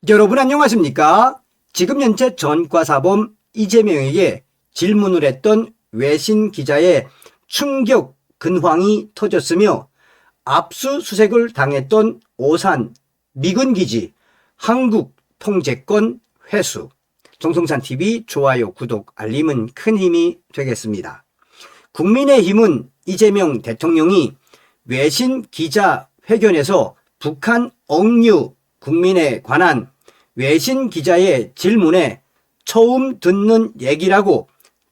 여러분 안녕하십니까? 지금 현재 전과사범 이재명에게 질문을 했던 외신 기자의 충격 근황이 터졌으며 압수수색을 당했던 오산 미군기지 한국 통제권 회수. 정성산TV 좋아요, 구독, 알림은 큰 힘이 되겠습니다. 국민의힘은 이재명 대통령이 외신 기자회견에서 북한 억류 국민에 관한 외신 기자의 질문에 처음 듣는 얘기라고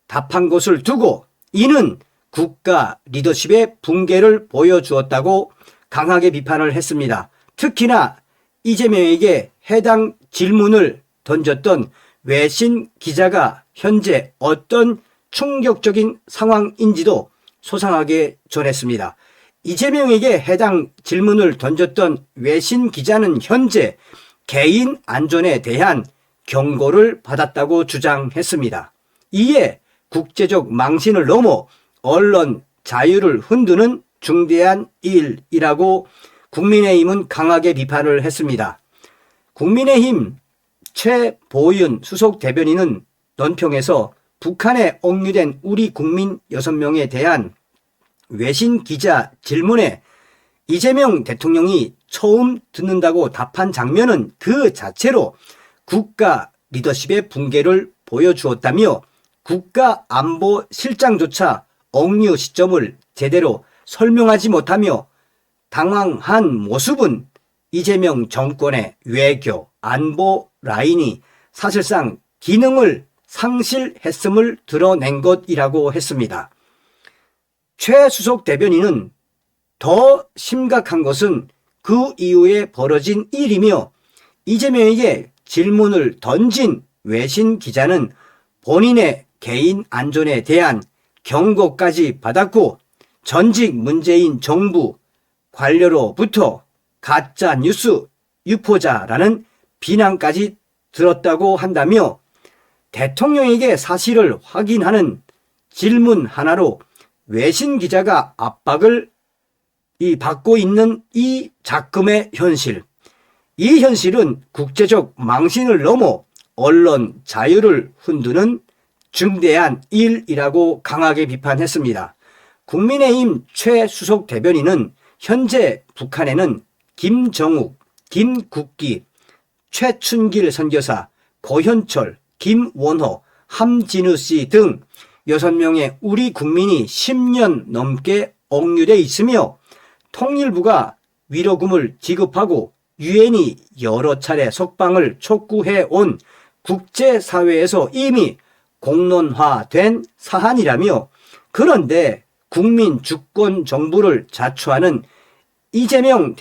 답한 것을 두고 이는 국가 리더십의 붕괴를 보여주었다고 강하게 비판을 했습니다. 특히나 이재명에게 해당 질문을 던졌던 외신 기자가 현재 어떤 충격적인 상황인지도 소상하게 전했습니다. 이재명에게 해당 질문을 던졌던 외신 기자는 현재 개인 안전에 대한 경고를 받았다고 주장했습니다. 이에 국제적 망신을 넘어 언론 자유를 흔드는 중대한 일이라고 국민의힘은 강하게 비판을 했습니다. 국민의힘 최보윤 수석 대변인은 논평에서 북한에 억류된 우리 국민 6명에 대한 외신 기자 질문에 이재명 대통령이 처음 듣는다고 답한 장면은 그 자체로 국가 리더십의 붕괴를 보여주었다며 국가안보실장조차 억류 시점을 제대로 설명하지 못하며 당황한 모습은 이재명 정권의 외교, 안보 라인이 사실상 기능을 상실했음을 드러낸 것이라고 했습니다. 최 수석 대변인은 더 심각한 것은 그 이후에 벌어진 일이며 이재명에게 질문을 던진 외신 기자는 본인의 개인 안전에 대한 경고까지 받았고 전직 문재인 정부 관료로부터 가짜 뉴스 유포자라는 비난까지 들었다고 한다며 대통령에게 사실을 확인하는 질문 하나로 외신 기자가 압박을 받고 있는 이 작금의 현실. 이 현실은 국제적 망신을 넘어 언론 자유를 흔드는 중대한 일이라고 강하게 비판했습니다. 국민의힘 최 수석 대변인은 현재 북한에는 김정욱, 김국기, 최춘길 선교사, 고현철, 김원호, 함진우 씨 등 6명의 우리 국민이 10년 넘게 억류돼 있으며 통일부가 위로금을 지급하고 유엔이 여러 차례 석방을 촉구해 온 국제사회에서 이미 공론화된 사안이라며 그런데 국민 주권 정부를 자처하는 이재명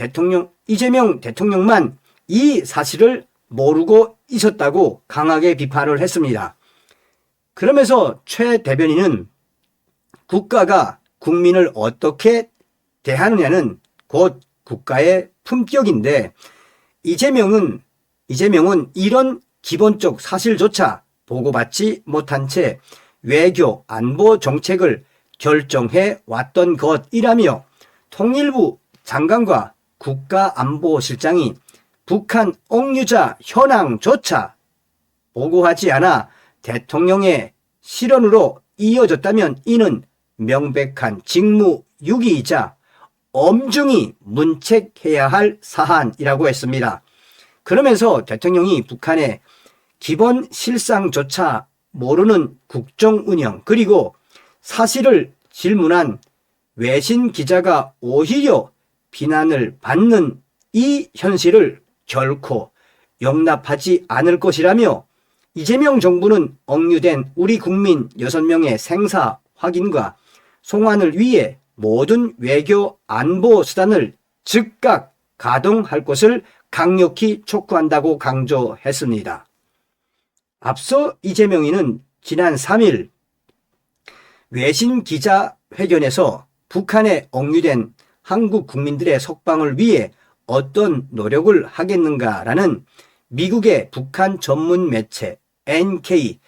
대통령만 이 사실을 모르고 있었다고 강하게 비판을 했습니다. 그러면서 최 대변인은 국가가 국민을 어떻게 대하느냐는 곧 국가의 품격인데 이재명은 이런 기본적 사실조차 보고받지 못한 채 외교 안보 정책을 결정해 왔던 것이라며 통일부 장관과 국가안보실장이 북한 억류자 현황조차 보고하지 않아 대통령의 실언으로 이어졌다면 이는 명백한 직무유기이자 엄중히 문책해야 할 사안이라고 했습니다. 그러면서 대통령이 북한의 기본 실상조차 모르는 국정운영 그리고 사실을 질문한 외신 기자가 오히려 비난을 받는 이 현실을 결코 용납하지 않을 것이라며 이재명 정부는 억류된 우리 국민 6명의 생사 확인과 송환을 위해 모든 외교 안보 수단을 즉각 가동할 것을 강력히 촉구한다고 강조했습니다. 앞서 이재명이는 지난 3일 외신 기자회견에서 북한에 억류된 한국 국민들의 석방을 위해 어떤 노력을 하겠는가라는 미국의 북한 전문 매체 NK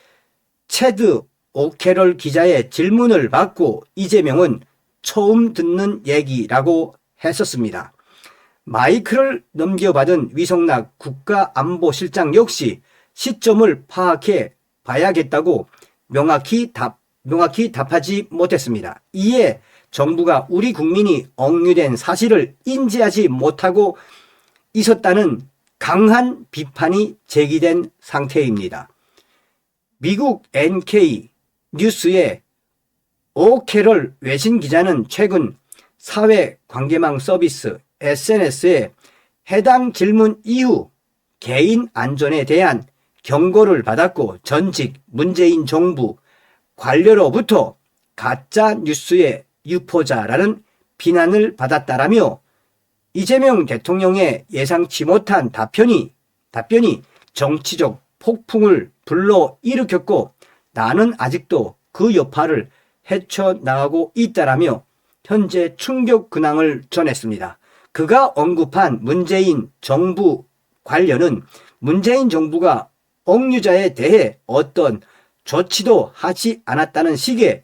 체드 오캐럴 기자의 질문을 받고 이재명은 처음 듣는 얘기라고 했었습니다. 마이크를 넘겨받은 위성락 국가안보실장 역시 시점을 파악해 봐야겠다고 명확히 답하지 못했습니다. 이에 정부가 우리 국민이 억류된 사실을 인지하지 못하고 있었다는 강한 비판이 제기된 상태입니다. 미국 NK 뉴스의 오캐럴 외신 기자는 최근 사회관계망 서비스 SNS에 해당 질문 이후 개인 안전에 대한 경고를 받았고 전직 문재인 정부 관료로부터 가짜 뉴스의 유포자라는 비난을 받았다라며 이재명 대통령의 예상치 못한 답변이 정치적 폭풍을 불러일으켰고 나는 아직도 그 여파를 헤쳐나가고 있다라며 현재 충격 근황을 전했습니다. 그가 언급한 문재인 정부 관련은 문재인 정부가 억류자에 대해 어떤 조치도 하지 않았다는 식의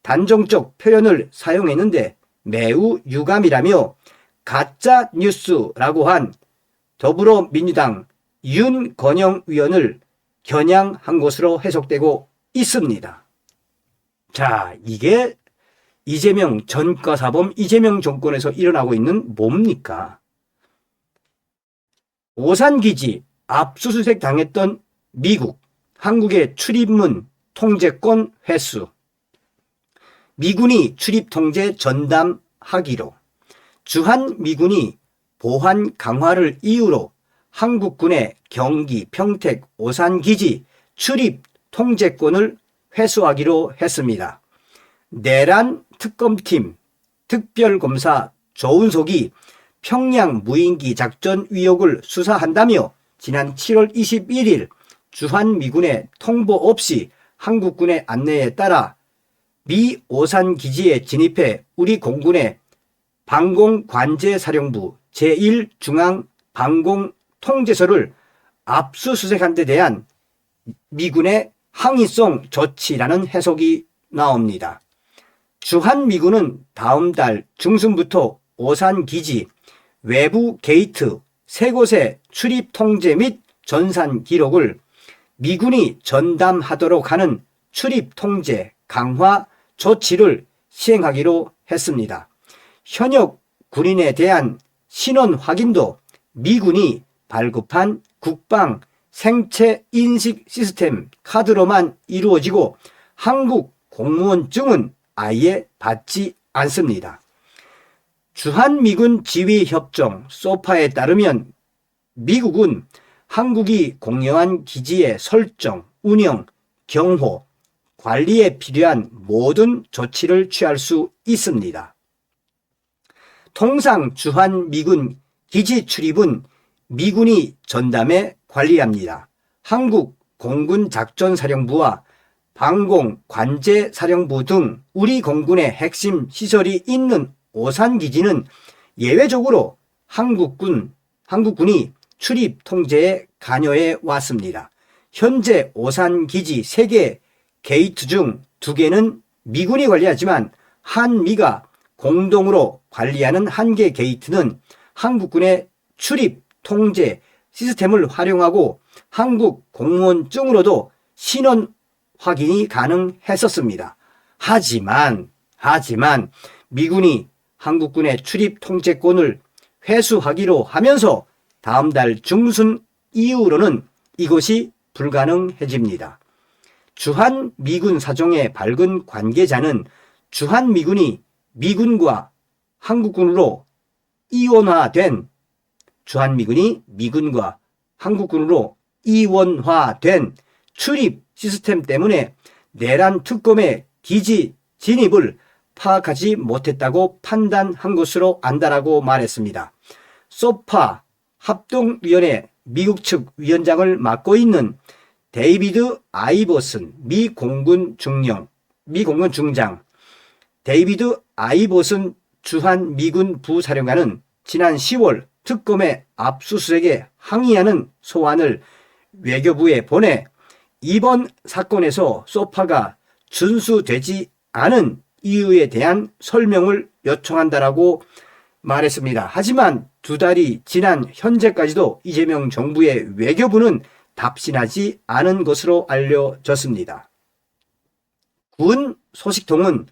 단정적 표현을 사용했는데 매우 유감이라며 가짜 뉴스라고 한 더불어민주당 윤건영 의원을 겨냥한 것으로 해석되고 있습니다. 자, 이게 이재명 전과사범 이재명 정권에서 일어나고 있는 뭡니까? 오산기지 압수수색 당했던 미국, 한국의 출입문 통제권 회수, 미군이 출입 통제 전담하기로, 주한미군이 보안 강화를 이유로 한국군의 경기, 평택, 오산기지 출입 통제권을 회수하기로 했습니다. 내란 특검팀 특별검사 조은석이 평양 무인기 작전 의혹을 수사한다며 지난 7월 21일 주한미군의 통보 없이 한국군의 안내에 따라 미 오산기지에 진입해 우리 공군의 방공관제사령부 제1중앙방공통제소를 압수수색한 데 대한 미군의 항의성 조치라는 해석이 나옵니다. 주한미군은 다음 달 중순부터 오산기지 외부 게이트 3곳의 출입 통제 및 전산 기록을 미군이 전담하도록 하는 출입 통제 강화 조치를 시행하기로 했습니다. 현역 군인에 대한 신원 확인도 미군이 발급한 국방 생체 인식 시스템 카드로만 이루어지고 한국 공무원증은 아예 받지 않습니다. 주한미군 지휘협정 소파에 따르면 미국은 한국이 공여한 기지의 설정, 운영, 경호, 관리에 필요한 모든 조치를 취할 수 있습니다. 통상 주한미군 기지 출입은 미군이 전담해 관리합니다. 한국 공군작전사령부와 방공관제사령부 등 우리 공군의 핵심 시설이 있는 오산기지는 예외적으로 한국군이 출입 통제에 관여해 왔습니다. 현재 오산기지 3개 게이트 중 2개는 미군이 관리하지만 한미가 공동으로 관리하는 1개 게이트는 한국군의 출입 통제 시스템을 활용하고 한국 공무원증으로도 신원 확인이 가능했었습니다. 하지만 미군이 한국군의 출입 통제권을 회수하기로 하면서 다음 달 중순 이후로는 이것이 불가능해집니다. 주한미군 사정의 밝은 관계자는 주한미군이 미군과 한국군으로 이원화된 출입 시스템 때문에 내란 특검의 기지 진입을 파악하지 못했다고 판단한 것으로 안다라고 말했습니다. 소파 합동위원회 미국 측 위원장을 맡고 있는 데이비드 아이버슨 미 공군 중장 데이비드 아이버슨 주한미군 부사령관은 지난 10월 특검의 압수수색에 항의하는 소환을 외교부에 보내 이번 사건에서 소파가 준수되지 않은 이유에 대한 설명을 요청한다라고 말했습니다. 하지만 2달이 지난 현재까지도 이재명 정부의 외교부는 답신하지 않은 것으로 알려졌습니다. 군 소식통은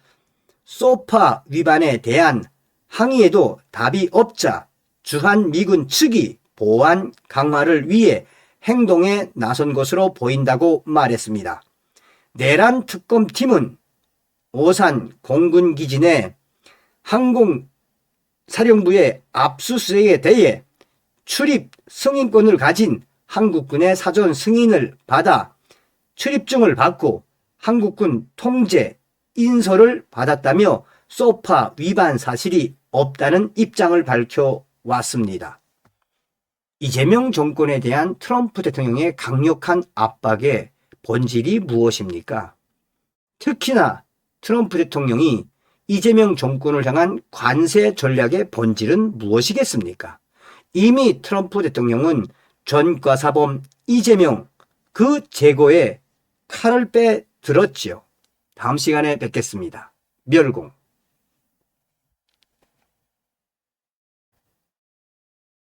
소파 위반에 대한 항의에도 답이 없자 주한미군 측이 보안 강화를 위해 행동에 나선 것으로 보인다고 말했습니다. 내란 특검팀은 오산 공군기지 내 항공사령부의 압수수색에 대해 출입 승인권을 가진 한국군의 사전 승인을 받아 출입증을 받고 한국군 통제 인서를 받았다며 소파 위반 사실이 없다는 입장을 밝혀왔습니다. 이재명 정권에 대한 트럼프 대통령의 강력한 압박의 본질이 무엇입니까? 특히나 트럼프 대통령이 이재명 정권을 향한 관세 전략의 본질은 무엇이겠습니까? 이미 트럼프 대통령은 전과사범 이재명 그 제거에 칼을 빼들었지요. 다음 시간에 뵙겠습니다. 멸공.